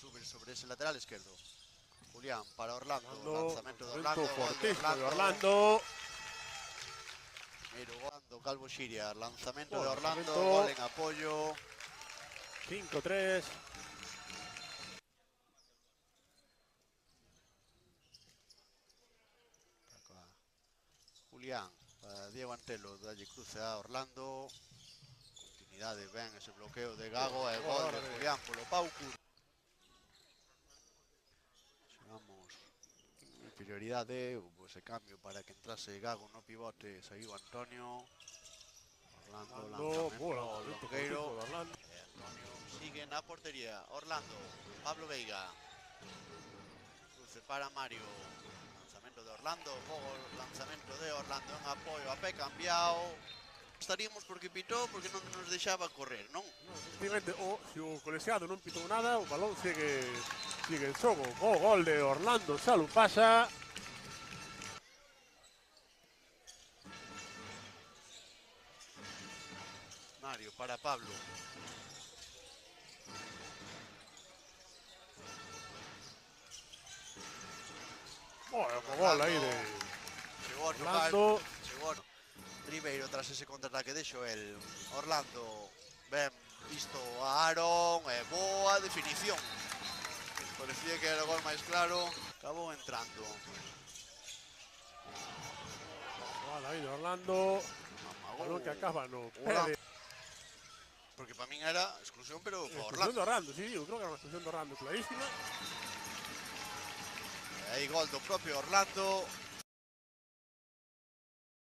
subir sobre ese lateral izquierdo. Julián para Orlando, lanzamiento de Orlando, Orlando, gol de fortísimo de Orlando. Orlando. Primero Orlando, Calvo Xiria, lanzamiento de Bueno, Orlando, lanzamiento. gol en apoyo. 5-3. Julián para Diego Antelo, dalle cruce a Orlando. Continuidade, ben ese bloqueo de Gago e gol de Julián polo Paucu. Chegamos en inferioridade, houve ese cambio para que entrase Gago no pivote, saiu Antonio. Orlando, lanzamento, Longueiro. Antonio sigue na portería. Orlando, Pablo Veiga. Cruce para Mario. Lanzamento de Orlando, gol, lanzamento de Orlando en apoio a pé cambiado. Estaríamos porque pitou, porque non nos deixaba correr, non? Efectivamente, se o colexiado non pitou nada, o balón sigue en xogo. O gol de Orlando Salupasa. Mario para Pablo. Bueno, o gol aí de Orlando. Chegou Ribeiro tras ese contraataque de Xoel. Orlando ben visto a Aaron e boa definición. Parecía que era o gol máis claro, acabou entrando. Gol aí de Orlando. Balón que acaba no pé de... Porque para min era exclusión, pero para Exclusión Orlando. de Orlando, sí, eu creo que era unha exclusión de Orlando clarísima. E aí gol do propio Orlando.